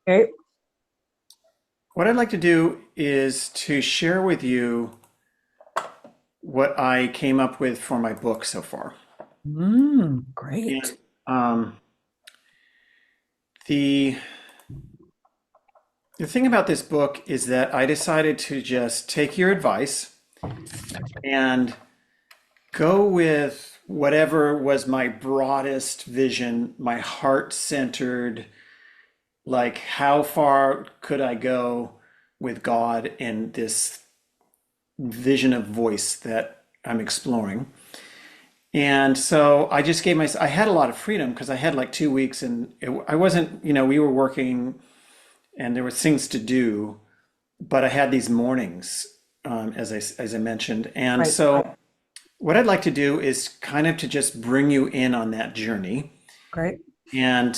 Okay. What I'd like to do is to share with you what I came up with for my book so far. Great. And um, the the thing about this book is that I decided to just take your advice and go with whatever was my broadest vision, my heart-centered, like how far could I go with God in this vision of voice that I'm exploring. And so I just I had a lot of freedom because I had like 2 weeks and I wasn't, we were working and there were things to do, but I had these mornings, as I mentioned. And Right. so what I'd like to do is kind of to just bring you in on that journey Great. and,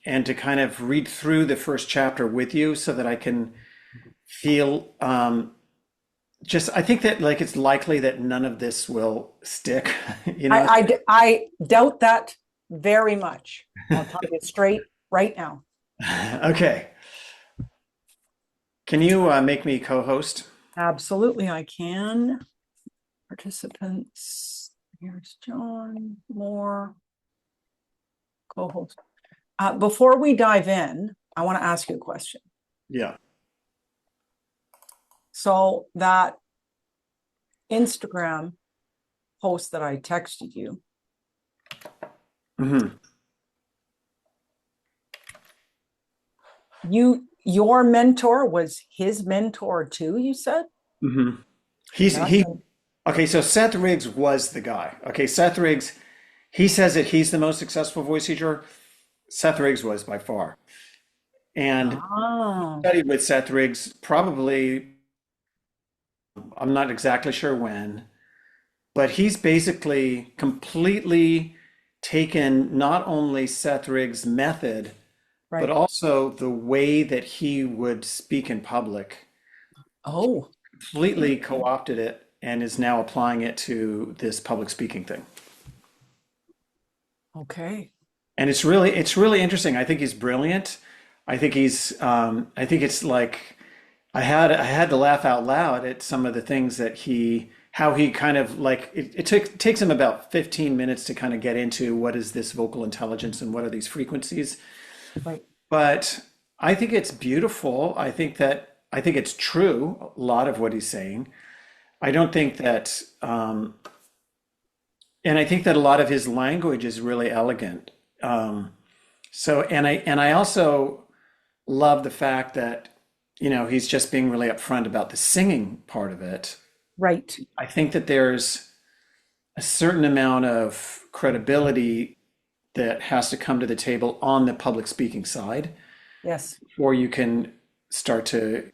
and to kind of read through the first chapter with you so that I can feel, just I think that like it's likely that none of this will stick, you know. I doubt that very much. I'll tell you straight right now. Okay. Can you make me co-host? Absolutely, I can. Participants. Here's John Moore, co-host. Before we dive in, I want to ask you a question. Yeah. So that Instagram post that I texted you, Hmm. your mentor was his mentor too, you said? Hmm. He's That's he Okay, so Seth Riggs was the guy. Okay, Seth Riggs, he says that he's the most successful voice teacher. Seth Riggs was by far. And oh, studied with Seth Riggs probably, I'm not exactly sure when, but he's basically completely taken not only Seth Riggs' method, but right. also the way that he would speak in public, Oh, completely co-opted it and is now applying it to this public speaking thing. okay. And it's really interesting. I think he's brilliant. I think it's like I had to laugh out loud at some of the things that how he kind of like takes him about 15 minutes to kind of get into what is this vocal intelligence and what are these frequencies. Right. But I think it's beautiful. I think it's true, a lot of what he's saying. I don't think that, and I think that a lot of his language is really elegant. And I also love the fact that, he's just being really upfront about the singing part of it. Right. I think that there's a certain amount of credibility that has to come to the table on the public speaking side Yes. before you can start to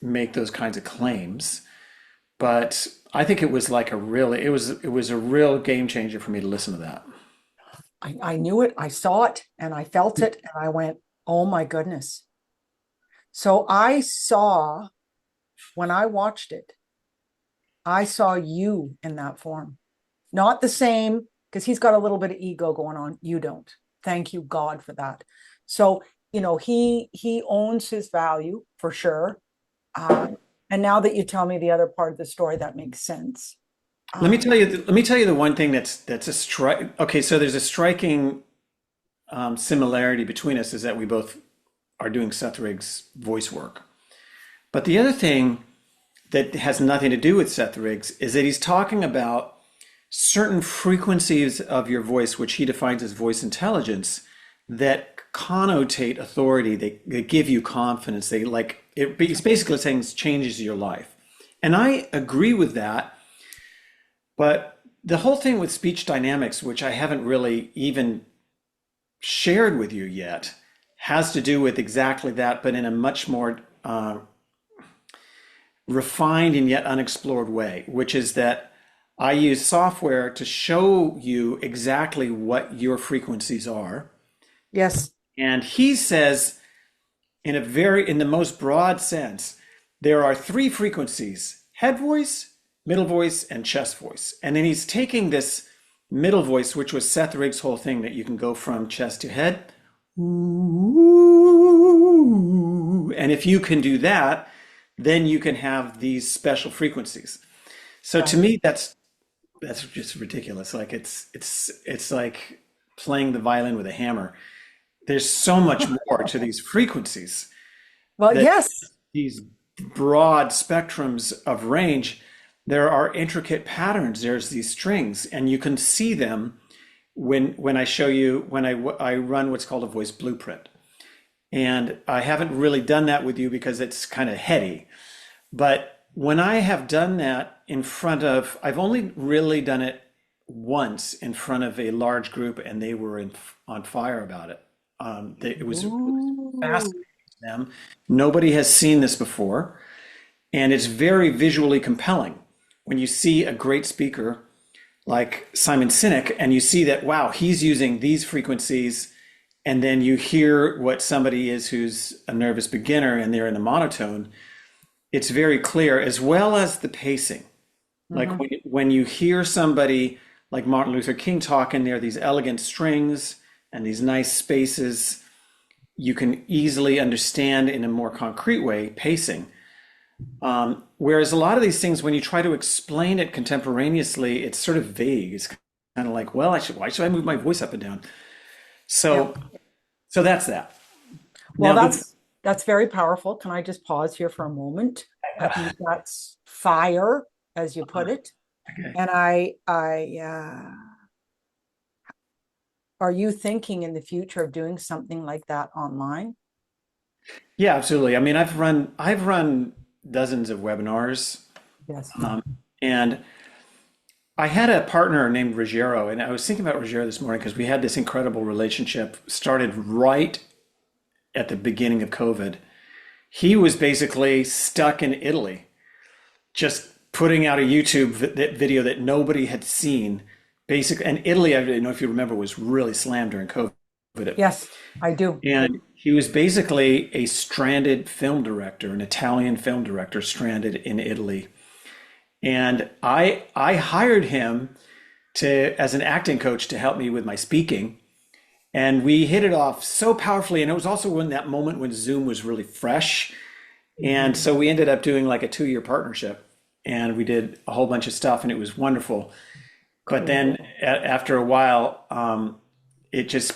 make those kinds of claims. But I think it was like it was a real game changer for me to listen to that. I knew it, I saw it, and I felt it, and I went, oh my goodness. So I saw, when I watched it, I saw you in that form. Not the same, because he's got a little bit of ego going on. You don't. Thank you, God, for that. So, he owns his value for sure. Uh, and now that you tell me the other part of the story, that makes sense. Um, Let me tell you the one thing that's a strike. Okay, so there's a striking similarity between us is that we both are doing Seth Riggs' voice work. But the other thing that has nothing to do with Seth Riggs is that he's talking about certain frequencies of your voice, which he defines as voice intelligence, that connotate authority. They give you confidence. They like it. He's basically saying it changes your life, and I agree with that. But the whole thing with speech dynamics, which I haven't really even shared with you yet, has to do with exactly that, but in a much more refined and yet unexplored way, which is that I use software to show you exactly what your frequencies are. yes. And he says, in the most broad sense, there are three frequencies: head voice, middle voice, and chest voice. And then he's taking this middle voice, which was Seth Riggs' whole thing, that you can go from chest to head, And if you can do that, then you can have these special frequencies. So to Right. me, that's just ridiculous. Like it's like playing the violin with a hammer. There's so much more to these frequencies, Well, that yes. these broad spectrums of range, there are intricate patterns. There's these strings, and you can see them when I show you when I run what's called a voice blueprint. And I haven't really done that with you because it's kind of heady. But when I have done that in front of, I've only really done it once in front of a large group, and they were on fire about it. It was Ooh. fascinating to them. Nobody has seen this before, and it's very visually compelling when you see a great speaker like Simon Sinek, and you see that, wow, he's using these frequencies, and then you hear what somebody is who's a nervous beginner and they're in a monotone. It's very clear, as well as the pacing. Like Hmm. when you hear somebody like Martin Luther King talking, there are these elegant strings and these nice spaces. You can easily understand in a more concrete way pacing. Whereas a lot of these things, when you try to explain it contemporaneously, it's sort of vague. It's kind of like, well, why should I move my voice up and down? Yeah. So, so that's that. Well, Now, the, that's very powerful. Can I just pause here for a moment? I think that's fire, as you put it. okay. And are you thinking in the future of doing something like that online? Yeah, absolutely. I mean, I've run dozens of webinars, Yes. and I had a partner named Ruggiero, and I was thinking about Ruggiero this morning because we had this incredible relationship started right at the beginning of COVID. He was basically stuck in Italy, just putting out a YouTube video that nobody had seen. Basic, and Italy, I don't know if you remember, was really slammed during COVID. Yes, I do. And he was basically a stranded film director, an Italian film director stranded in Italy. And I hired him to as an acting coach to help me with my speaking. And we hit it off so powerfully. And it was also when that moment when Zoom was really fresh. And so we ended up doing like a 2-year partnership. And we did a whole bunch of stuff, and it was wonderful. But then Cool. after a while, it just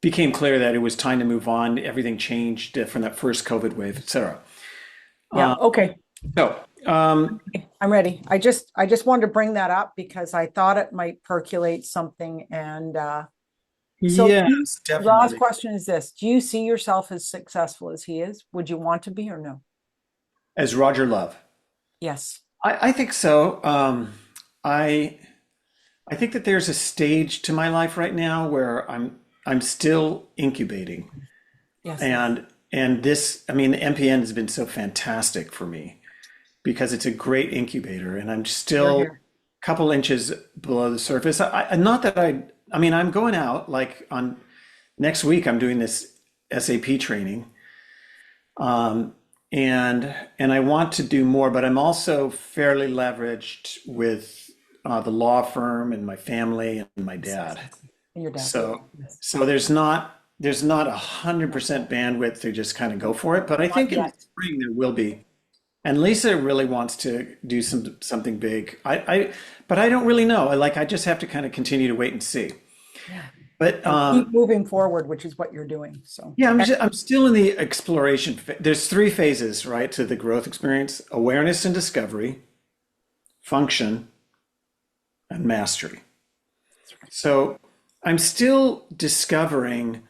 became clear that it was time to move on. Everything changed from that first COVID wave, et cetera. Yeah. Okay. So, I'm ready. I just wanted to bring that up because I thought it might percolate something. And so yes, the last definitely. question is this: do you see yourself as successful as he is? Would you want to be or no? As Roger Love. Yes. I think so. I I think that there's a stage to my life right now where I'm still incubating. Yes. And this, I mean, the MPN has been so fantastic for me because it's a great incubator, and I'm You're still here. a couple inches below the surface. Not that I mean, I'm going out like on next week. I'm doing this SAP training, and I want to do more, but I'm also fairly leveraged with the law firm and my family and my Yes. Yes. dad. Yes. And your dad. So Yes. so there's not 100% bandwidth to just kind of go for it, but I Not think in the yet. spring there will be. And Lisa really wants to do something big. But I don't really know. I just have to kind of continue to wait and see. Yeah. But And keep moving forward, which is what you're doing. So, yeah, I'm still in the exploration. There's 3 phases, right, to the growth experience: awareness and discovery, function, and mastery. So I'm still discovering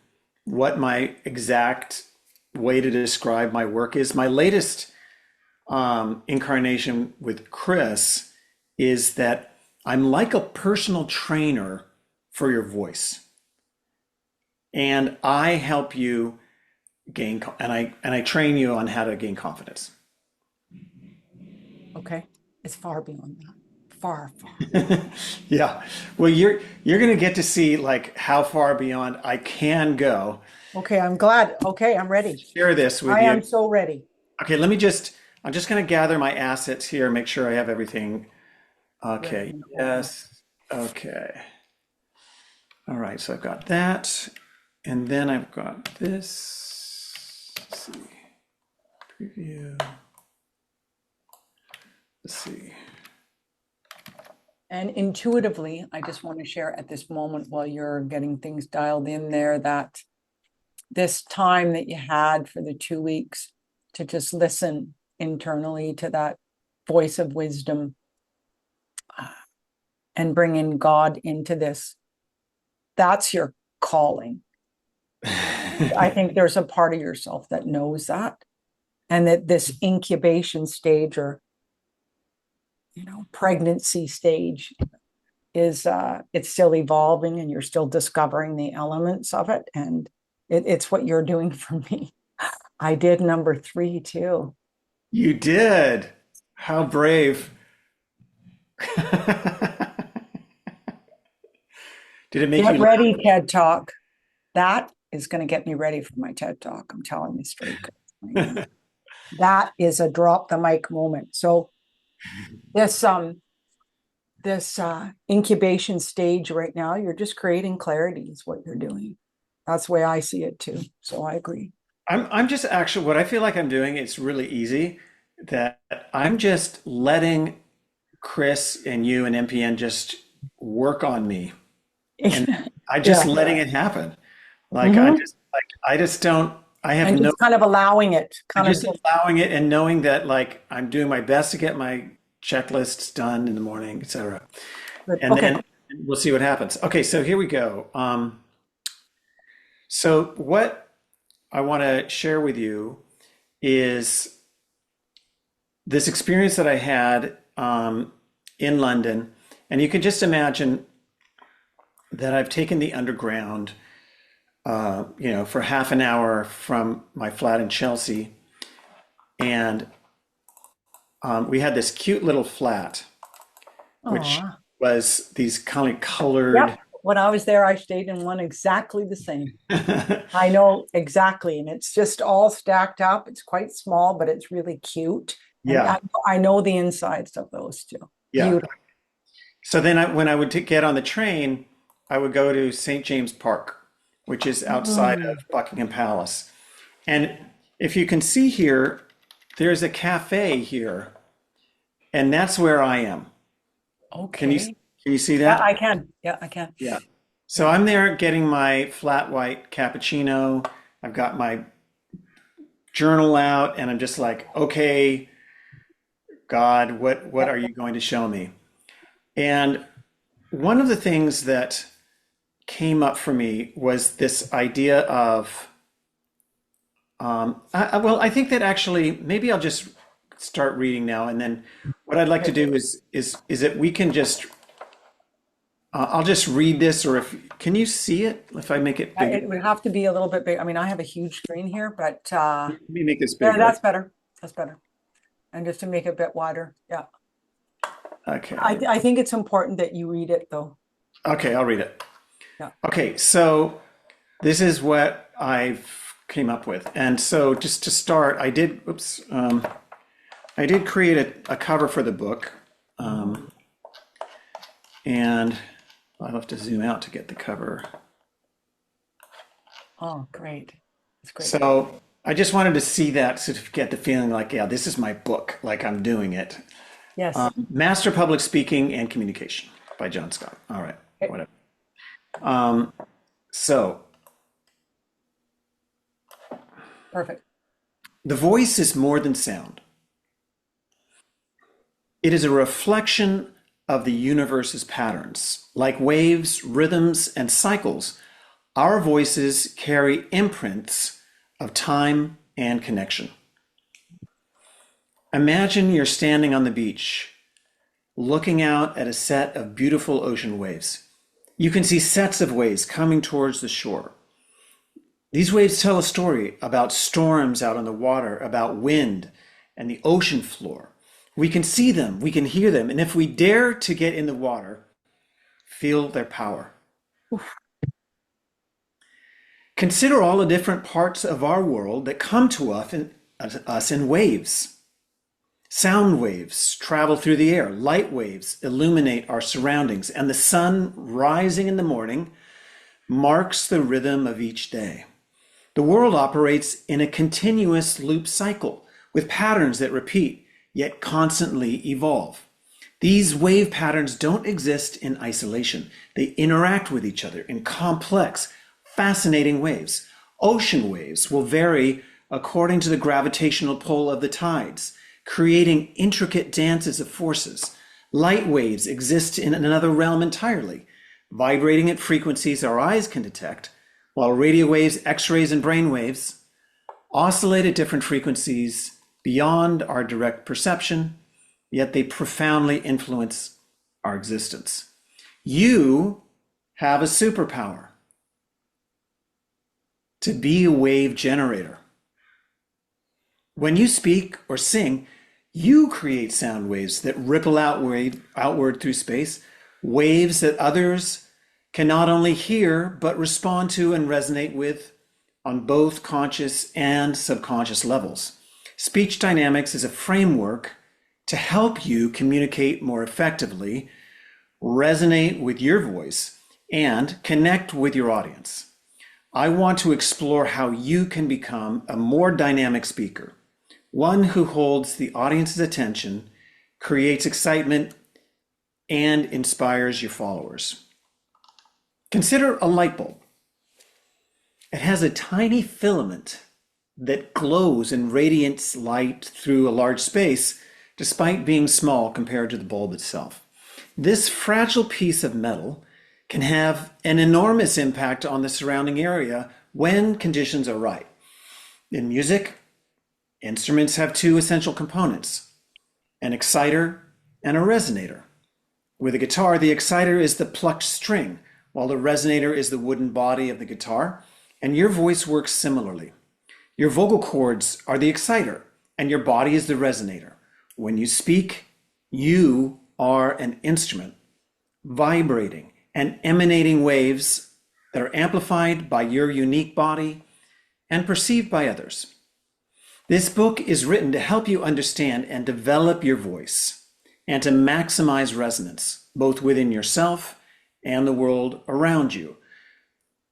what my exact way to describe my work is. My latest incarnation with Chris is that I'm like a personal trainer for your voice, and I help you and I train you on how to gain confidence. okay. It's far beyond that. Far, far. Yeah. Well, you're going to get to see like how far beyond I can go. Okay. I'm glad. Okay. I'm ready. Share this with I you. am so ready. Okay, I'm just going to gather my assets here, make sure I have everything. Ready Okay. and open. Yes. Okay. All right. So I've got that. And then I've got this. Let's see. Preview. Let's see. And intuitively, I just want to share at this moment while you're getting things dialed in there that this time that you had for the 2 weeks to just listen internally to that voice of wisdom and bring in God into this, that's your calling. I think there's a part of yourself that knows that, and that this incubation stage or pregnancy stage is it's still evolving and you're still discovering the elements of it, and it's what you're doing for me. I did number 3 too. You did. How brave. Did it make Get you ready, TED Talk. That is going to get me ready for my TED Talk. I'm telling you straight. That is a drop the mic moment. So this incubation stage right now, you're just creating clarity is what you're doing. That's the way I see it too. So I agree. I'm just actually what I feel like I'm doing, it's really easy that I'm just letting Chris and you and MPN just work on me. And I just Yeah. letting it happen. Like Mhm. I just don't I have And no just kind of allowing it, I'm kind of just allowing it and knowing that like I'm doing my best to get my checklists done in the morning, etc. And okay. then we'll see what happens. Okay, so here we go. So what I want to share with you is this experience that I had in London, and you can just imagine that I've taken the underground, for half an hour from my flat in Chelsea, and we had this cute little flat, which Aw. was these kind of colored. Yep. When I was there, I stayed in one exactly the same. I know exactly. And it's just all stacked up. It's quite small, but it's really cute. And Yeah, I know the insides of those too. yeah. Beautiful. So then when I would get on the train, I would go to St. James Park, which is outside of Mm, Buckingham Palace. And if you can see here, there's a cafe here, and that's where I am. Can you okay. can you see Yeah, that? I can. Yeah, I can. Yeah. So Yeah. I'm there getting my flat white cappuccino. I've got my journal out, and I'm just like, okay, God, what Yep. are you going to show me? And one of the things that came up for me was this idea of, well, I think that actually maybe I'll just start reading now, and then what I'd like to Okay. do is that we can just, I'll just read this, or if can you see it if I make it bigger? It would have to be a little bit big. I mean, I have a huge screen here, but Let me make this yeah, bigger. that's better. That's better. And just to make it a bit wider. Yeah. Okay. I think it's important that you read it though. Okay, I'll read it. Yeah. Okay, so this is what I've came up with. And so just to start, I did create a cover for the book. And I'll have to zoom out to get the cover. Oh, great. That's great. So I just wanted to see that sort of get the feeling like, yeah, this is my book, like I'm doing it. Yes. Master Public Speaking and Communication by John Scott. All right, Okay. whatever. So Perfect. the voice is more than sound. It is a reflection of the universe's patterns. Like waves, rhythms, and cycles, our voices carry imprints of time and connection. Imagine you're standing on the beach, looking out at a set of beautiful ocean waves. You can see sets of waves coming towards the shore. These waves tell a story about storms out on the water, about wind and the ocean floor. We can see them, we can hear them, and if we dare to get in the water, feel their power. Consider all the different parts of our world that come to us in waves. Sound waves travel through the air, light waves illuminate our surroundings, and the sun rising in the morning marks the rhythm of each day. The world operates in a continuous loop cycle. with patterns that repeat, yet constantly evolve. These wave patterns don't exist in isolation. They interact with each other in complex, fascinating waves. Ocean waves will vary according to the gravitational pull of the tides, creating intricate dances of forces. Light waves exist in another realm entirely, vibrating at frequencies our eyes can detect, while radio waves, X-rays, and brain waves oscillate at different frequencies beyond our direct perception, yet they profoundly influence our existence. You have a superpower to be a wave generator. When you speak or sing, you create sound waves that ripple outward through space, waves that others can not only hear, but respond to and resonate with on both conscious and subconscious levels. Speech dynamics is a framework to help you communicate more effectively, resonate with your voice, and connect with your audience. I want to explore how you can become a more dynamic speaker, one who holds the audience's attention, creates excitement, and inspires your followers. Consider a light bulb. It has a tiny filament that glows and radiates light through a large space, despite being small compared to the bulb itself. This fragile piece of metal can have an enormous impact on the surrounding area when conditions are right. In music, instruments have two essential components, an exciter and a resonator. With a guitar, the exciter is the plucked string, while the resonator is the wooden body of the guitar, and your voice works similarly. Your vocal cords are the exciter, and your body is the resonator. When you speak, you are an instrument, vibrating and emanating waves that are amplified by your unique body and perceived by others. This book is written to help you understand and develop your voice and to maximize resonance, both within yourself and the world around you.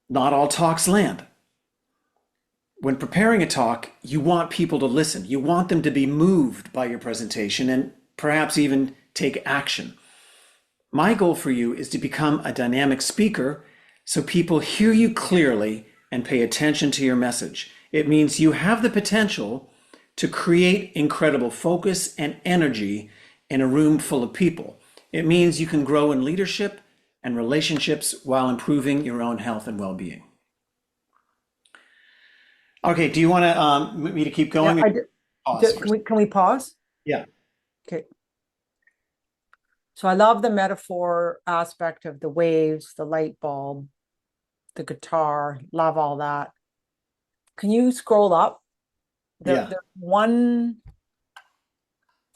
Not all talks land. When preparing a talk, you want people to listen. You want them to be moved by your presentation and perhaps even take action. My goal for you is to become a dynamic speaker so people hear you clearly and pay attention to your message. It means you have the potential to create incredible focus and energy in a room full of people. It means you can grow in leadership and relationships while improving your own health and well-being. Okay, do you want me to keep Yeah, going? Pause for. can we pause? Yeah. Okay. So I love the metaphor aspect of the waves, the light bulb, the guitar, love all that. Can you scroll up? Yeah. There's one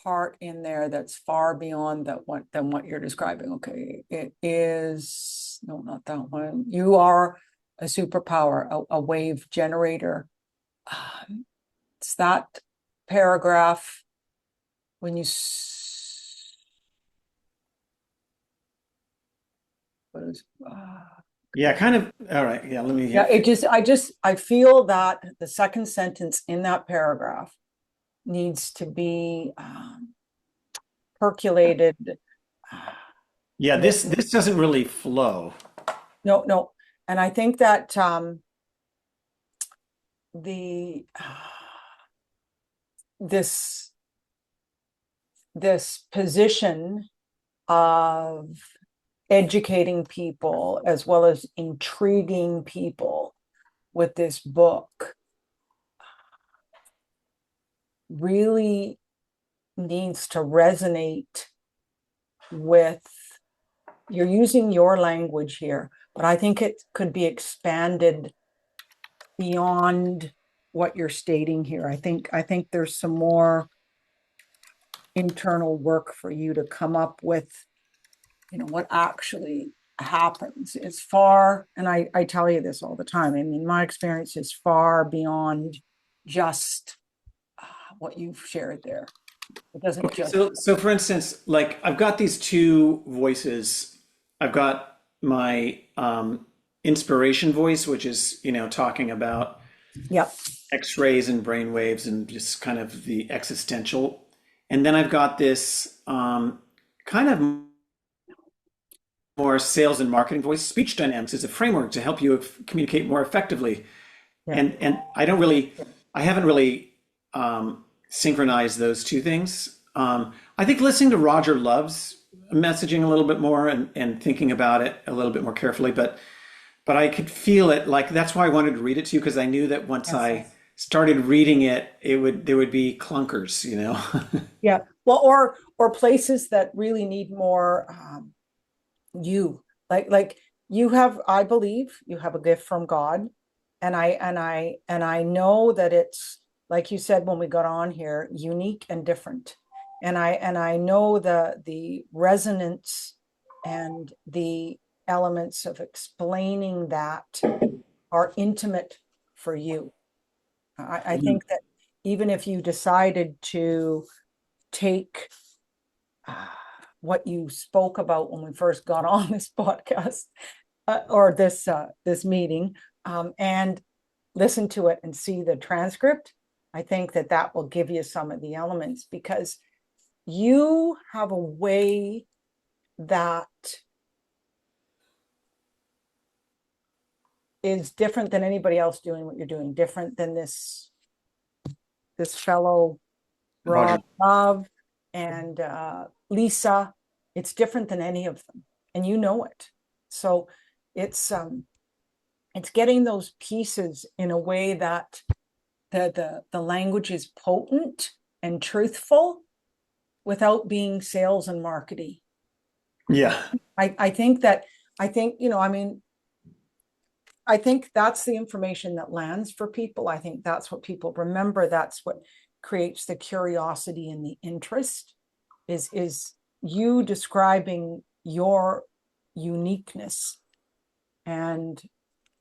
part in there that's far beyond than what you're describing. Okay, it is, no, not that one. You are a superpower, a wave generator. It's that paragraph when you what is, Yeah, kind of. All right. Yeah, let me yeah, hear. I feel that the second sentence in that paragraph needs to be percolated. Yeah, this doesn't really flow. No, no. And I think that the this position of educating people as well as intriguing people with this book really needs to resonate with, you're using your language here, but I think it could be expanded beyond what you're stating here. I think there's some more internal work for you to come up with, what actually happens. It's far, and I tell you this all the time. I mean, my experience is far beyond just what you've shared there. It doesn't Okay, just. so for instance, like I've got these two voices. I've got my inspiration voice, which is, talking about Yep. X-rays and brain waves and just kind of the existential. And then I've got this kind of more sales and marketing voice. Speech dynamics is a framework to help you communicate more effectively. Yeah. And I haven't really synchronized those two things. I think listening to Roger Love's messaging a little bit more and thinking about it a little bit more carefully, but I could feel it. Like that's why I wanted to read it to you because I knew that once Yes. I started reading it, there would be clunkers, you know. Yeah. Well, or places that really need more you like you have, I believe you have a gift from God. And I know that it's, like you said when we got on here, unique and different. And I know the resonance and the elements of explaining that are intimate for you. I think that even if you decided to take uh, what you spoke about when we first got on this podcast, or this meeting, and listen to it and see the transcript, I think that that will give you some of the elements, because you have a way that is different than anybody else doing what you're doing, different than this fellow Roger. Rob Love and Lisa. It's different than any of them, and you know it. So it's getting those pieces in a way that the language is potent and truthful without being sales and marketing. Yeah. I think that, I think, I mean, I think that's the information that lands for people. I think that's what people remember. That's what creates the curiosity and the interest, is you describing your uniqueness, and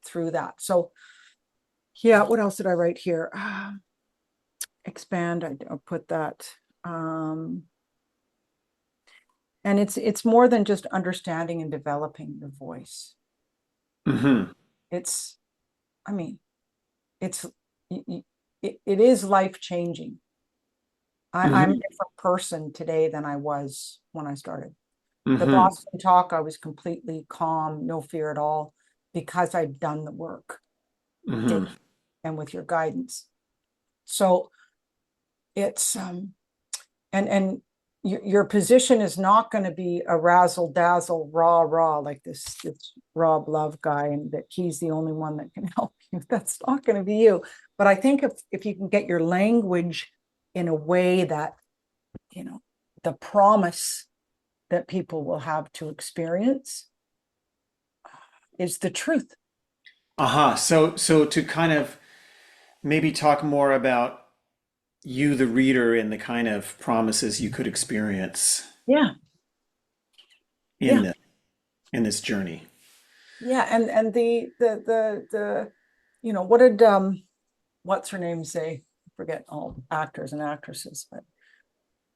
through that. So yeah, what else did I write here? Expand, I'll put that. And it's more than just understanding and developing your voice. Hmm. It's, I mean, it's it is life changing. I'm a Hmm. different person today than I was when I started. The Hmm. Boston Talk, I was completely calm, no fear at all, because I'd done the work, Hmm. did, and with your guidance. So it's and your position is not going to be a razzle dazzle rah like this Rob Love guy, and that he's the only one that can help you. That's not going to be you. But I think if you can get your language in a way that, the promise that people will have to experience is the truth. Uh-huh. So to kind of maybe talk more about you, the reader, and the kind of promises you could experience Yeah. in Yeah. the in this journey. Yeah. And the what did what's her name say? I forget, all actors and actresses, but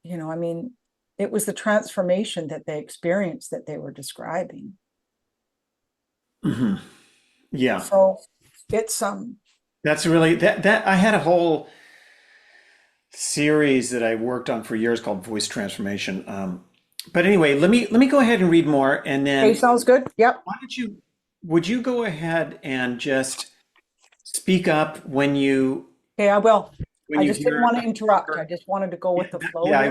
I mean, it was the transformation that they experienced that they were describing. Hmm. Yeah. So it's That's really that I had a whole series that I worked on for years called Voice Transformation. But anyway, let me go ahead and read more, and okay, then sounds good. Yep. why don't you would you go ahead and just speak up Okay, I will. when I you just didn't hear want a to interrupt. I marker? just wanted to go Yeah, with the flow yeah.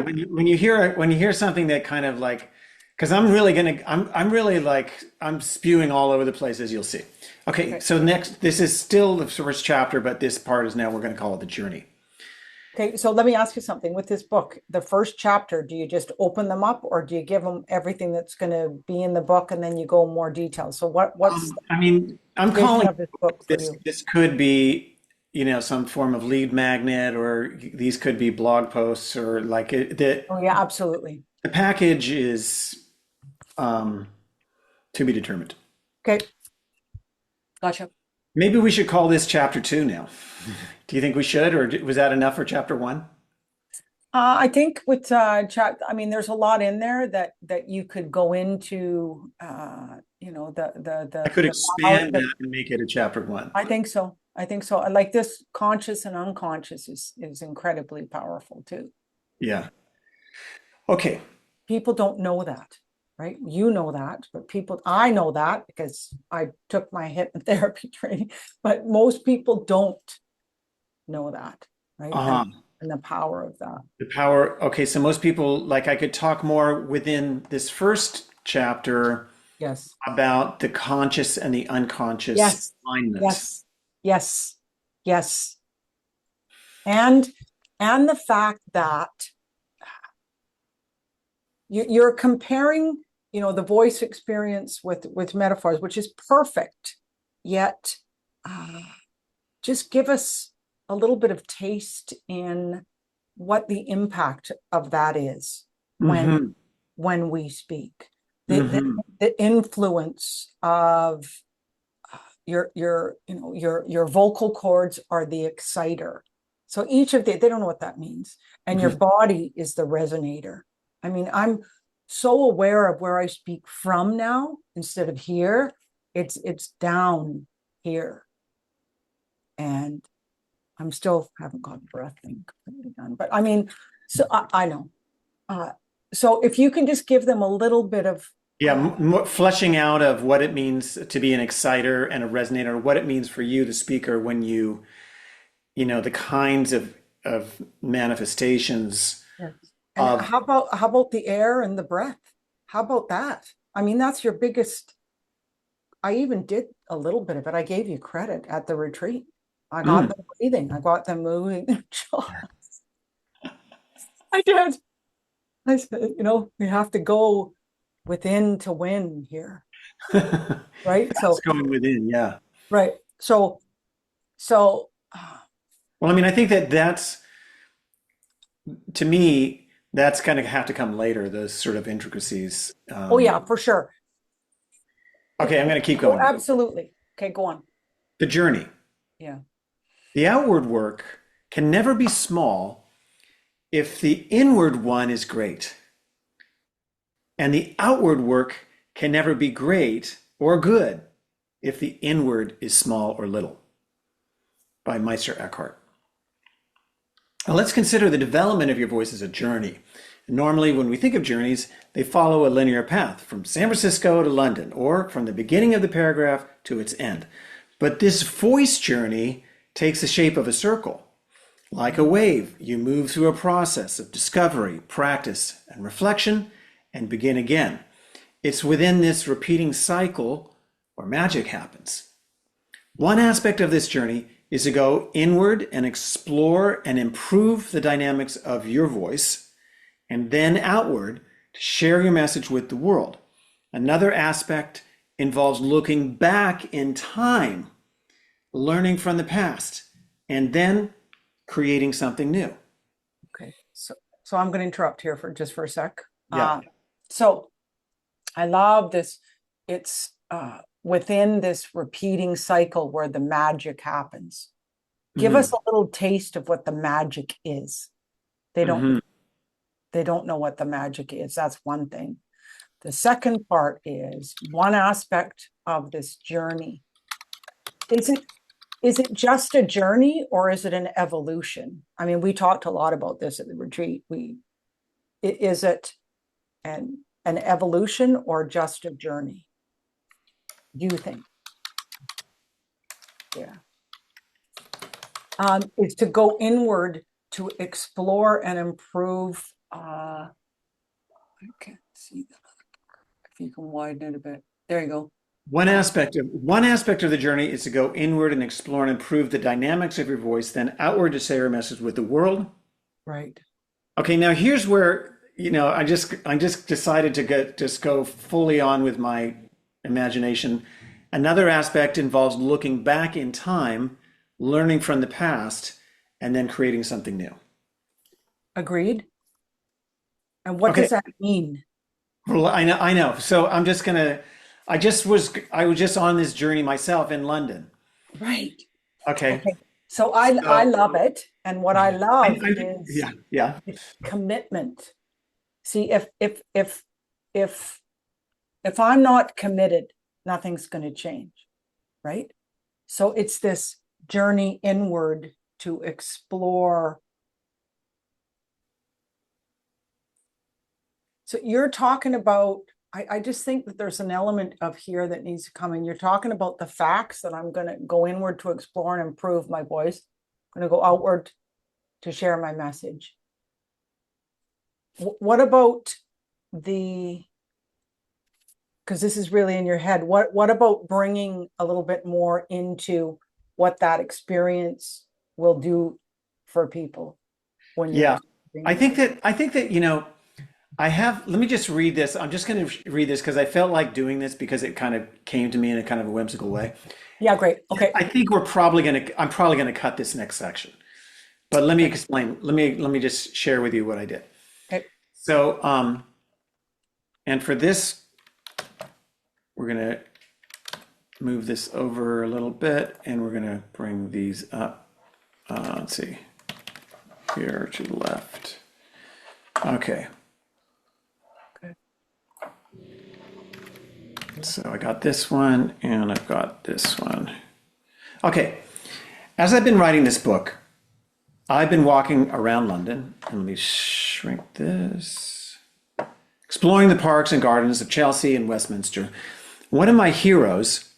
here. When you hear something that kind of like, because I'm really like I'm spewing all over the place as you'll see. Okay, Okay. so next, this is still the first chapter, but this part is now we're going to call it the journey. Okay, so let me ask you something. With this book, the first chapter, do you just open them up, or do you give them everything that's going to be in the book and then you go more details? So what's the I mean, I'm vision calling of this book for this you? this could be, some form of lead magnet, or these could be blog posts, or like Oh yeah, absolutely. the package is um, to be determined. Okay, gotcha. Maybe we should call this chapter two now. Do you think we should, or was that enough for chapter one? I think with chat, I mean, there's a lot in there that you could go into. I could How expand that and make it a chapter one. I think so. I think so. I like this conscious and unconscious is incredibly powerful too. Yeah. Okay. People don't know that, right? You know that, but I know that because I took my hypnotherapy training, but most people don't know that, right? Uh-huh. And the power of that. The power. Okay, so most people, like, I could talk more within this first chapter Yes. about the conscious and the unconscious Yes. alignment. Yes. Yes. Yes. And the fact that you're comparing, the voice experience with metaphors, which is perfect. Yet, just give us a little bit of taste in what the impact of that is Mm-hmm. when we speak. Mm-hmm. The influence of your vocal cords are the exciter. So each of they don't know what that means. And your Mm-hmm. body is the resonator. I mean, I'm so aware of where I speak from now instead of here. It's down here. And I'm still haven't got the breath thing completely done. But I mean, so I know. Uh, so if you can just give them a little bit of Yeah, more fleshing out of what it means to be an exciter and a resonator, what it means for you, the speaker, when the kinds of manifestations yes. And of. how about the air and the breath? How about that? I mean, that's your biggest. I even did a little bit of it. I gave you credit at the retreat. I got Mm. them breathing. I got them moving their jaw. I did. I said, we have to go within to win here, right? That's So, going within, yeah. right. So, Well, I mean, I think that's, to me, that's kind of have to come later, those sort of intricacies. oh yeah, for sure. Okay, I'm going to keep Oh, going. absolutely. Okay, go on. The journey. Yeah. The outward work can never be small if the inward one is great. And the outward work can never be great or good if the inward is small or little. By Meister Eckhart. Now let's consider the development of your voice as a journey. Normally, when we think of journeys, they follow a linear path from San Francisco to London, or from the beginning of the paragraph to its end. But this voice journey takes the shape of a circle. Like a wave, you move through a process of discovery, practice, and reflection, and begin again. It's within this repeating cycle where magic happens. One aspect of this journey is to go inward and explore and improve the dynamics of your voice, and then outward to share your message with the world. Another aspect involves looking back in time, learning from the past, and then creating something new. Okay. So I'm going to interrupt here for a sec. Yeah. So I love this. It's within this repeating cycle where the magic happens. Give us Mm-hmm. a little taste of what the magic is. They don't Mm-hmm. they don't know what the magic is. That's one thing. The second part is one aspect of this journey. Is it just a journey or is it an evolution? I mean, we talked a lot about this at the retreat. Is it an evolution or just a journey? Do you think? Yeah. Is to go inward to explore and improve. I can't see that. If you can widen it a bit. There you go. One aspect of the journey is to go inward and explore and improve the dynamics of your voice, then outward to share your message with the world. Right. Okay, now here's where, I just decided to just go fully on with my imagination. Another aspect involves looking back in time, learning from the past, and then creating something new. Agreed. And what Okay, does that mean? well, I know. So I was just on this journey myself in London. Right. Okay. Okay. So I So love it. And what I love is yeah, yeah. commitment. See, if if I'm not committed, nothing's going to change, right? So it's this journey inward to explore. So you're talking about, I just think that there's an element of here that needs to come in. You're talking about the facts that I'm going to go inward to explore and improve my voice. I'm going to go outward to share my message. What about the, because this is really in your head, what about bringing a little bit more into what that experience will do for people when you're Yeah. I think that, let me just read this. I'm just going to read this because I felt like doing this because it kind of came to me in a kind of a whimsical way. Yeah, great. Okay. I think I'm probably going to cut this next section, but let me explain. Let me just share with you what I did. Okay. So, and for this, we're going to move this over a little bit and we're going to bring these up. Let's see, here to the left. Okay. Okay. So I got this one and I've got this one. Okay. As I've been writing this book, I've been walking around London, and let me shrink this, exploring the parks and gardens of Chelsea and Westminster. One of my heroes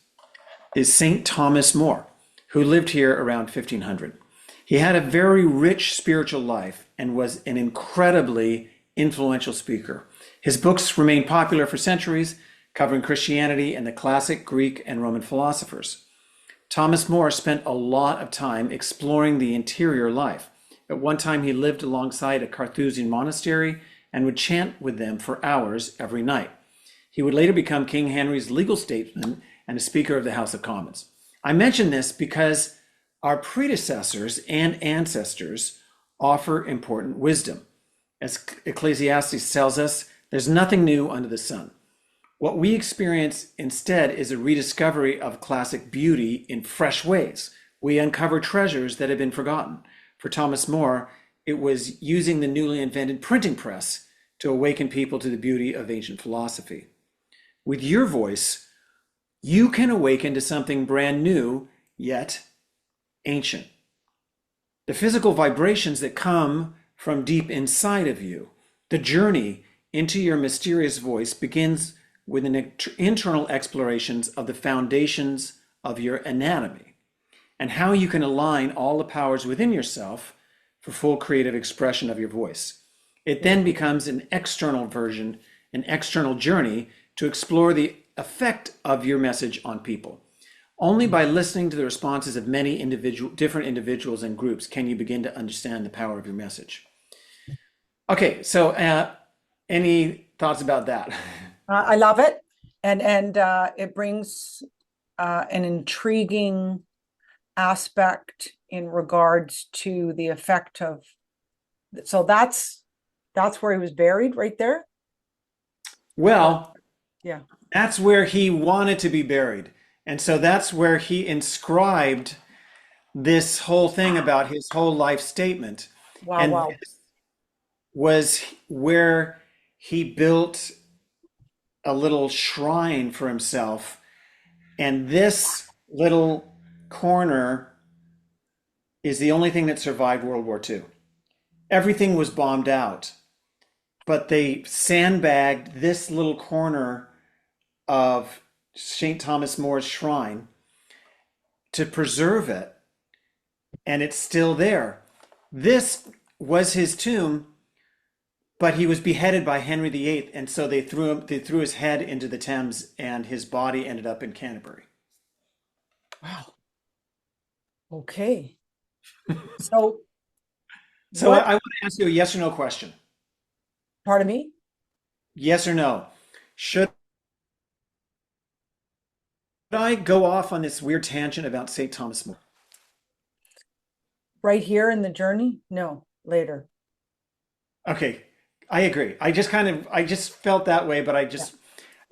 is St. Thomas More, who lived here around 1500. He had a very rich spiritual life and was an incredibly influential speaker. His books remained popular for centuries, covering Christianity and the classic Greek and Roman philosophers. Thomas More spent a lot of time exploring the interior life. At one time, he lived alongside a Carthusian monastery and would chant with them for hours every night. He would later become King Henry's legal statesman and a Speaker of the House of Commons. I mention this because our predecessors and ancestors offer important wisdom. As Ecclesiastes tells us, there's nothing new under the sun. What we experience instead is a rediscovery of classic beauty in fresh ways. We uncover treasures that have been forgotten. For Thomas More, it was using the newly invented printing press to awaken people to the beauty of ancient philosophy. With your voice, you can awaken to something brand new, yet ancient. The physical vibrations that come from deep inside of you. The journey into your mysterious voice begins with an internal explorations of the foundations of your anatomy and how you can align all the powers within yourself for full creative expression of your voice. It then becomes an external version, an external journey to explore the effect of your message on people. Only by listening to the responses of many different individuals and groups can you begin to understand the power of your message. Okay, so any thoughts about that? I love it. And it brings an intriguing aspect in regards to the effect of, so that's where he was buried right there. Well, Yeah. that's where he wanted to be buried. And so that's where he inscribed this whole thing about his whole life statement. Wow, And wow. this was where he built a little shrine for himself. And this little corner is the only thing that survived World War II. Everything was bombed out, but they sandbagged this little corner of St. Thomas More's shrine to preserve it, and it's still there. This was his tomb, but he was beheaded by Henry VIII, and so they threw his head into the Thames, and his body ended up in Canterbury. Wow. Okay. So So what, I want to ask you a yes or no question. pardon me? Yes or no? Should I go off on this weird tangent about St. Thomas More? Right here in the journey? No, later. Okay, I agree. I just felt that way, but Yeah.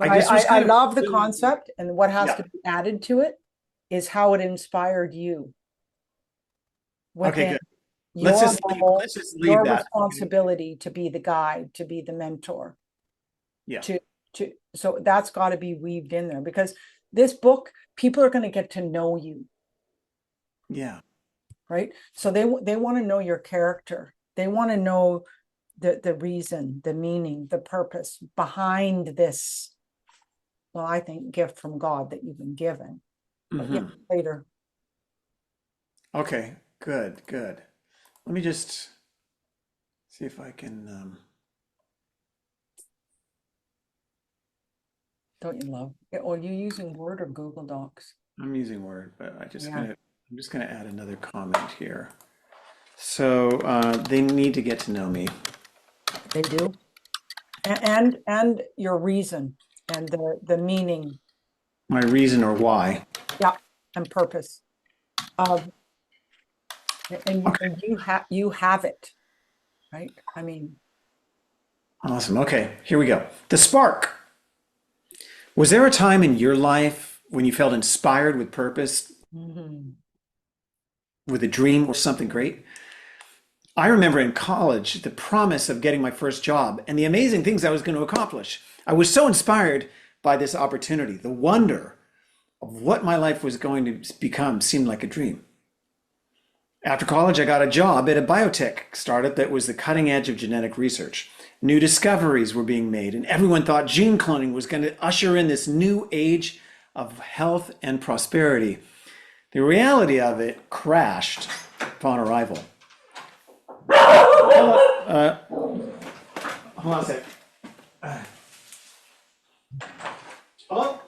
I But just was I kind of love the feeling, concept, and what has yeah. to be added to it is how it inspired you Okay, within good. your role, Let's just leave your that. responsibility to be the guide, to be the mentor, Yeah. to so that's got to be weaved in there because this book, people are going to get to know you. Yeah. right? So they want to know your character. They want to know the reason, the meaning, the purpose behind this. Well, I think gift from God that you've been given. But yeah, Hmm. later. Okay, good, good. Let me just see if I can. Don't you love? Or are you using Word or Google Docs? I'm using Word, but Yeah, I'm just gonna add another comment here. So they need to get to know me. they do. And your reason and the meaning, My reason or why. yeah, and purpose of Okay, and you have it, right? I mean, awesome. Okay, here we go. The spark. Was there a time in your life when you felt inspired with purpose, mhm. with a dream or something great? I remember in college the promise of getting my first job and the amazing things I was going to accomplish. I was so inspired by this opportunity. The wonder of what my life was going to become seemed like a dream. After college, I got a job at a biotech startup that was the cutting edge of genetic research. New discoveries were being made, and everyone thought gene cloning was going to usher in this new age of health and prosperity. The reality of it crashed upon arrival. Hold on a sec. Hello?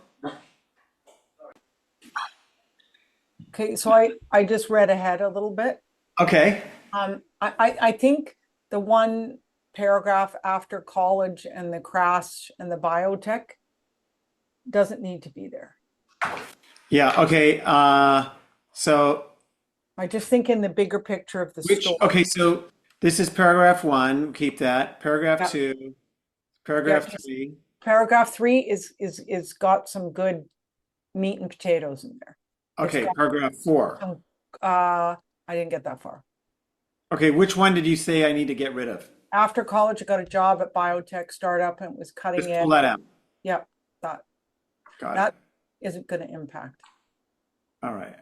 Okay, so I just read ahead a little bit. Okay. I think the one paragraph after college and the crash and the biotech doesn't need to be there. Yeah, okay. So I just think in the bigger picture of the story. okay, so this is paragraph one, keep that. Paragraph Yeah, two, yeah. paragraph three. Paragraph three is got some good meat and potatoes in there. It's Okay, got paragraph four. some I didn't get that far. Okay, which one did you say I need to get rid of? After college, I got a job at biotech startup and it was cutting Just edge. pull that out. Yeah, that Got it. that isn't going to impact. All right.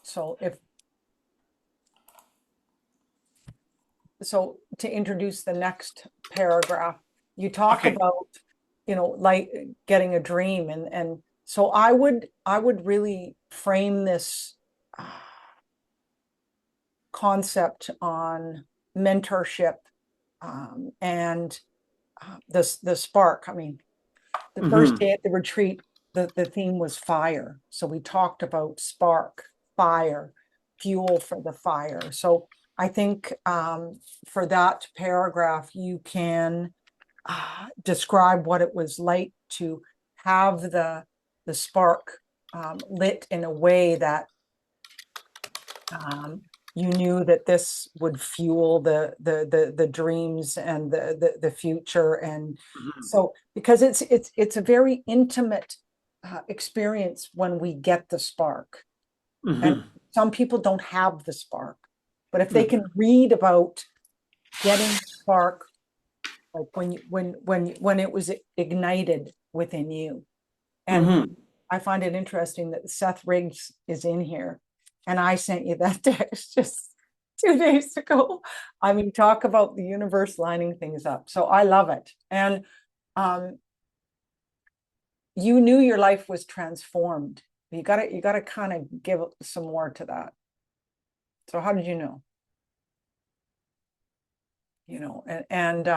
So if so to introduce the next paragraph, you talk Okay. about, like getting a dream and so I would really frame this concept on mentorship and the spark. I mean, the first Mm-hmm. day at the retreat, the theme was fire. So we talked about spark, fire, fuel for the fire. So I think for that paragraph, you can describe what it was like to have the spark lit in a way that um, you knew that this would fuel the dreams and the future. And so because it's a very intimate experience when we get the spark, and Mm-hmm. some people don't have the spark, but if they Mm-hmm. can read about getting spark, like when it was ignited within you. And Mm-hmm. I find it interesting that Seth Riggs is in here. And I sent you that text just 2 days ago. I mean, talk about the universe lining things up. So I love it. And um, you knew your life was transformed. You gotta kind of give some more to that. So how did you know? And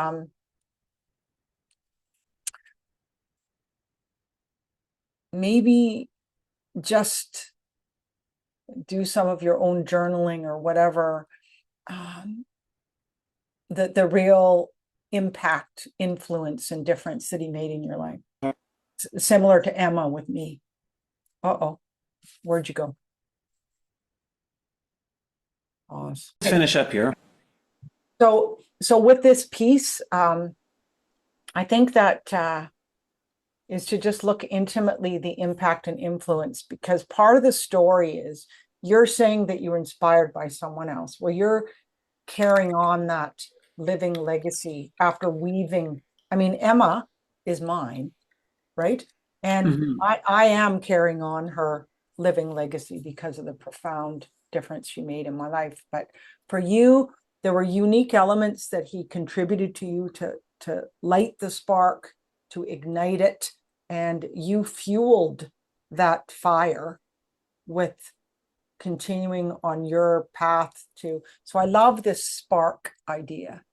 maybe just do some of your own journaling or whatever. Um, the real impact, influence, and difference that he made in your life. Similar to Emma with me. Uh-oh, where'd you go? Pause. Let's finish up here. So with this piece, I think that is to just look intimately the impact and influence, because part of the story is you're saying that you're inspired by someone else. Well, you're carrying on that living legacy after weaving. I mean, Emma is mine, right? And Mm-hmm. I am carrying on her living legacy because of the profound difference she made in my life. But for you, there were unique elements that he contributed to you to light the spark, to ignite it, and you fueled that fire with continuing on your path to. So I love this spark idea.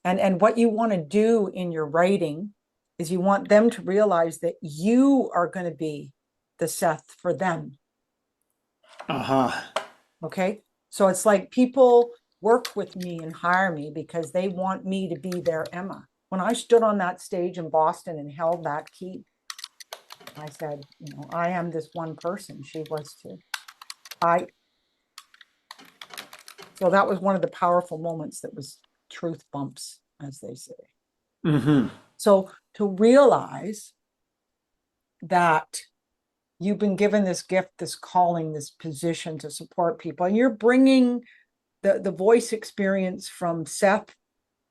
And what you want to do in your writing is you want them to realize that you are going to be the Seth for them. Uh-huh. Okay. So it's like people work with me and hire me because they want me to be their Emma. When I stood on that stage in Boston and held that key, I said, I am this one person. She was too. So that was one of the powerful moments that was truth bumps, as they say. Mm-hmm. So to realize that you've been given this gift, this calling, this position to support people, and you're bringing the voice experience from Seth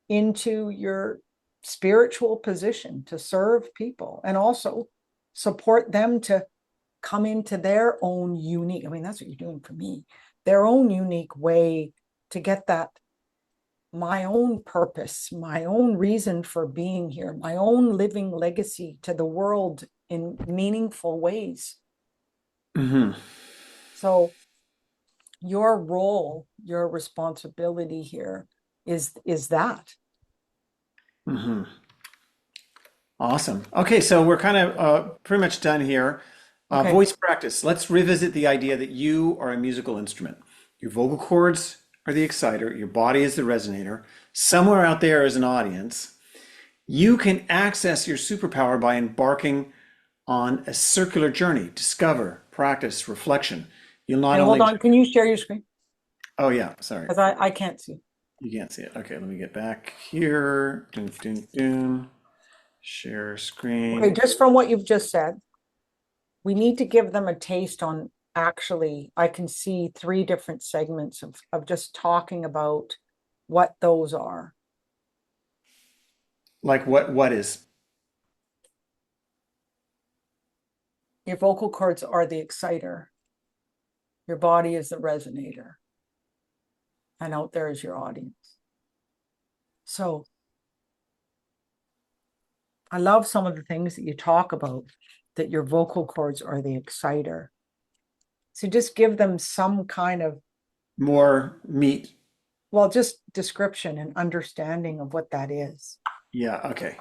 into your spiritual position to serve people and also support them to come into their own unique, that's what you're doing for me, their own unique way to get that, my own purpose, my own reason for being here, my own living legacy to the world in meaningful ways. Mm-hmm. So your role, your responsibility here is that. Mm-hmm. Awesome. Okay, so we're kind of pretty much done here. Okay. Voice practice. Let's revisit the idea that you are a musical instrument. Your vocal cords are the exciter, your body is the resonator. Somewhere out there is an audience. You can access your superpower by embarking on a circular journey. Discover, practice, reflection. You'll not only... Hold on, can you share your screen? Oh yeah, sorry. Because I can't see. You can't see it. Okay, let me get back here. Dun, dun, dun. Share screen. Okay, just from what you've just said, we need to give them a taste on, actually, I can see 3 different segments of just talking about what those are. Like what is? Your vocal cords are the exciter. Your body is the resonator. And out there is your audience. So I love some of the things that you talk about, that your vocal cords are the exciter. So just give them some kind of More meat. well, just description and understanding of what that is. Yeah, okay.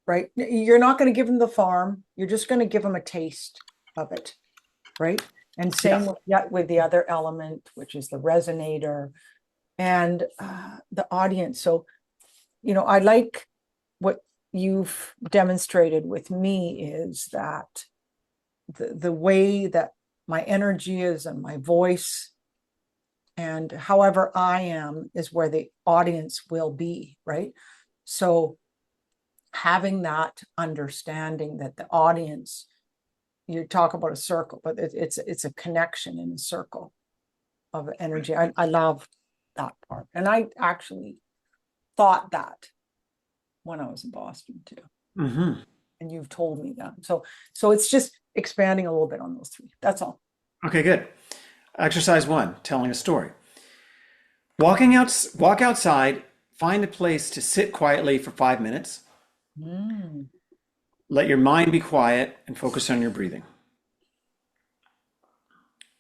Right? You're not going to give them the farm. You're just going to give them a taste of it. Right? And same with the other element, which is the resonator and the audience. So, I like what you've demonstrated with me is that the way that my energy is and my voice and however I am is where the audience will be, right? So having that understanding that the audience, you talk about a circle, but it's a connection in a circle of energy. I love that part. And I actually thought that when I was in Boston too. Mm-hmm. And you've told me that. So it's just expanding a little bit on those 3. That's all. Okay, good. Exercise 1, telling a story. Walk outside, find a place to sit quietly for 5 minutes. Let your mind be quiet and focus on your breathing.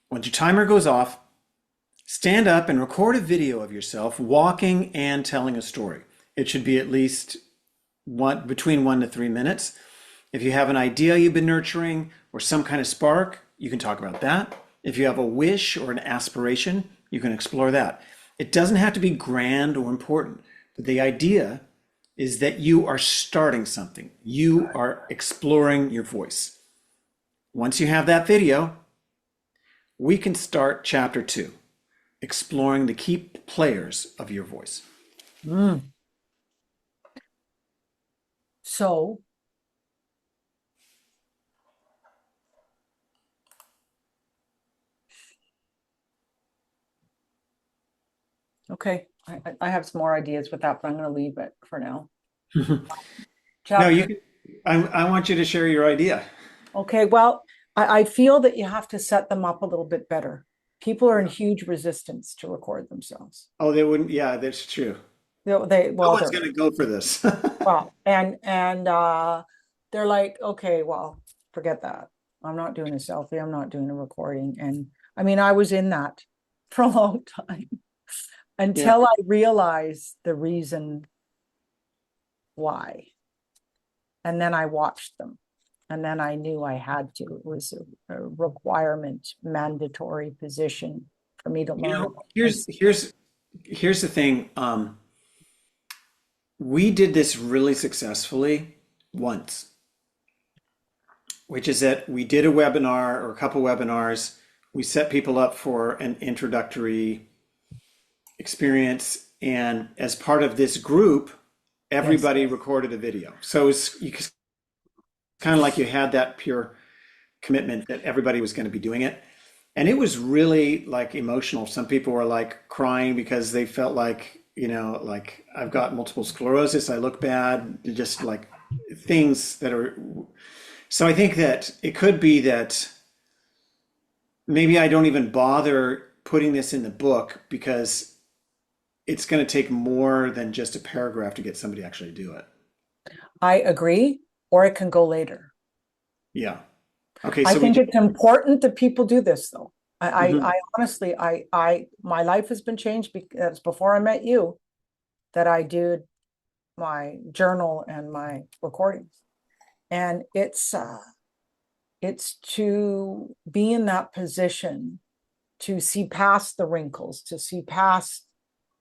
Once your timer goes off, stand up and record a video of yourself walking and telling a story. It should be at least between 1 to 3 minutes. If you have an idea you've been nurturing or some kind of spark, you can talk about that. If you have a wish or an aspiration, you can explore that. It doesn't have to be grand or important, but the idea is that you are starting something. You are exploring your voice. Once you have that video, we can start chapter 2, exploring the key players of your voice. So okay, I have some more ideas with that, but I'm going to leave it for now. No, I want you to share your idea. Okay, well, I feel that you have to set them up a little bit better. People are in huge resistance to record themselves. Oh, they wouldn't. Yeah, that's true. No Well, one's going to go for this. they're like, okay, well, forget that. I'm not doing a selfie. I'm not doing a recording. And I mean, I was in that for a long time Yeah. until I realized the reason why. And then I watched them. And then I knew I had to. It was a requirement, mandatory position for me to You learn know, about here's the thing. We did this really successfully once, which is that we did a webinar or a couple webinars. We set people up for an introductory experience, and as part of this group, Yes. everybody recorded a video. So it's kind of like you had that pure commitment that everybody was going to be doing it. And it was really like emotional. Some people were like crying because they felt like, like I've got multiple sclerosis, I look bad, just like things that are. So I think that it could be that maybe I don't even bother putting this in the book because it's going to take more than just a paragraph to get somebody to actually do it. I agree, or it can go later. Yeah. Okay. I So we think do. it's important that people do this though. Mhm. I honestly, my life has been changed because before I met you, that I did my journal and my recordings. And it's to be in that position to see past the wrinkles, to see past,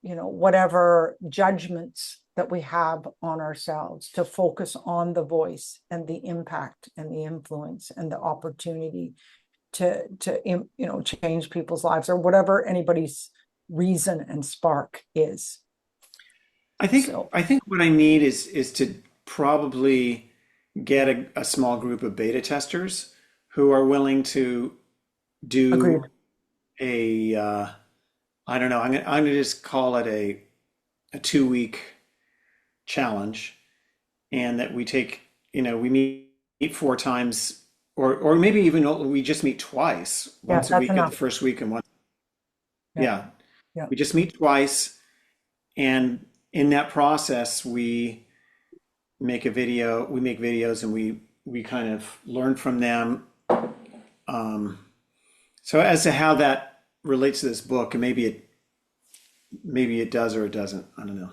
whatever judgments that we have on ourselves, to focus on the voice and the impact and the influence and the opportunity to change people's lives or whatever anybody's reason and spark is. I think So I think what I need is to probably get a small group of beta testers who are willing to do agreed. a I don't know, I'm gonna just call it a 2 week challenge, and that we take, we meet 4 times, or maybe even we just meet twice, Yeah, once a that's week of the enough. first week and once. Yeah, Yeah, yeah. we just meet twice, and in that process we make a video, we make videos, and we kind of learn from them. Um, so as to how that relates to this book, and maybe it does or it doesn't. I don't know.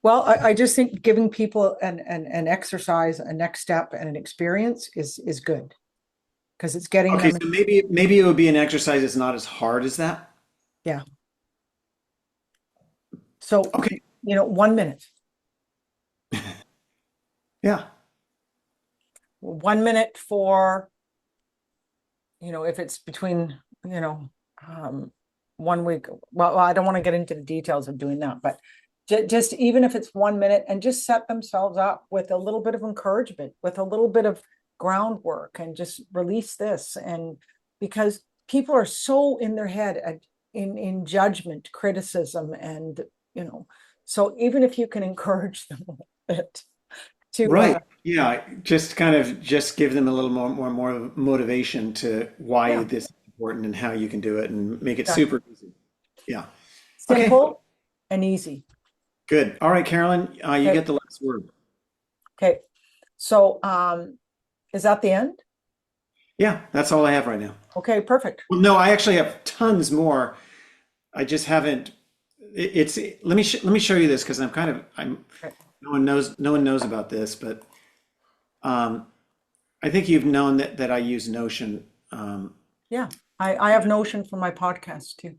Well, I just think giving people an exercise, a next step, and an experience is good because it's getting Okay, them. so maybe it would be an exercise that's not as hard as that. Yeah. So, Okay. 1 minute, Yeah. 1 minute for, if it's between, um, 1 week. Well, I don't want to get into the details of doing that, but just even if it's 1 minute and just set themselves up with a little bit of encouragement, with a little bit of groundwork and just release this. And because people are so in their head in judgment, criticism, and, so even if you can encourage them a bit to, Right. Yeah. Just kind of just give them a little more motivation to why yeah, this is important and how you can do it and make it exactly. super easy. Yeah. Okay. Simple and easy. Good. All right, Carolyn, you Okay. get the last word. Okay. So, is that the end? Yeah, that's all I have right now. Okay, perfect. Well, no, I actually have tons more. I just haven't. It's let me show you this because I'm Okay. no one knows about this, but um, I think you've known that I use Notion. Yeah. I have Notion for my podcast too.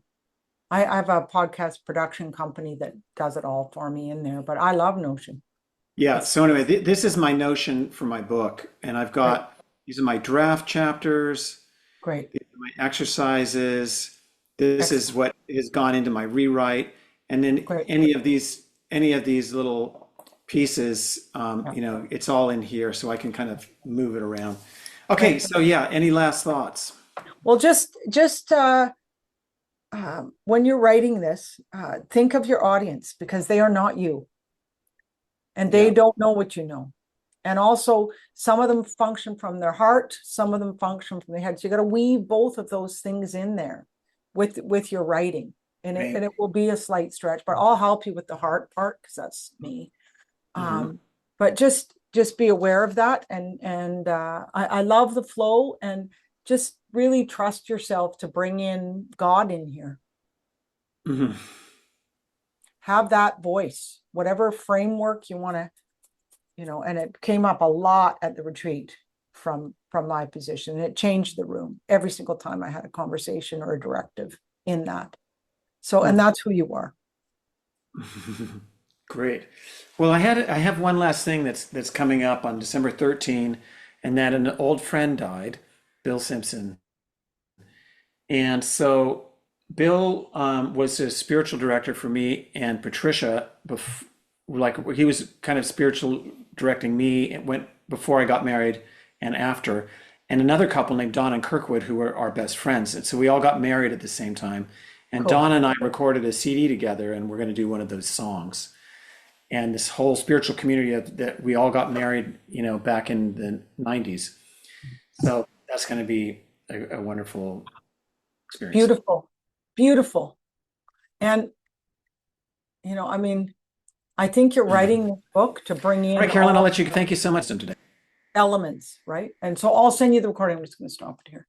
I have a podcast production company that does it all for me in there, but I love Notion. Yeah. It's So anyway, this is my Notion for my book, and I've great, got these are my draft chapters, great, these are my exercises. This is excellent, what has gone into my rewrite, and then great. any of these little pieces, Yeah. it's all in here, so I can kind of move it around. Okay. Great. So yeah, any last thoughts? Well, just when you're writing this, think of your audience because they are not you and they Yeah. don't know what you know. And also some of them function from their heart, some of them function from the head. So you got to weave both of those things in there with your writing. And Right. it will be a slight stretch, but I'll help you with the heart part because that's me. But just be aware of that. And I love the flow, and just really trust yourself to bring in God in here. Have that voice, whatever framework you want to, and it came up a lot at the retreat from my position. And it changed the room every single time I had a conversation or a directive in that. So, and that's who you are. Great. Well, I have one last thing that's coming up on December 13, and that an old friend died, Bill Simpson. And so Bill was a spiritual director for me and Patricia. Like he was kind of spiritual directing me. It went before I got married and after, and another couple named Don and Kirkwood who were our best friends. And so we all got married at the same time. And Cool. Don and I recorded a CD together, and we're going to do one of those songs. And this whole spiritual community that we all got married, back in the 90s. So that's going to be a wonderful experience. Beautiful, beautiful. And, I mean, I think you're writing this book to bring in All right, Carolyn, I'll let you. Thank you so much today. elements, right? And so I'll send you the recording. I'm just going to stop it here.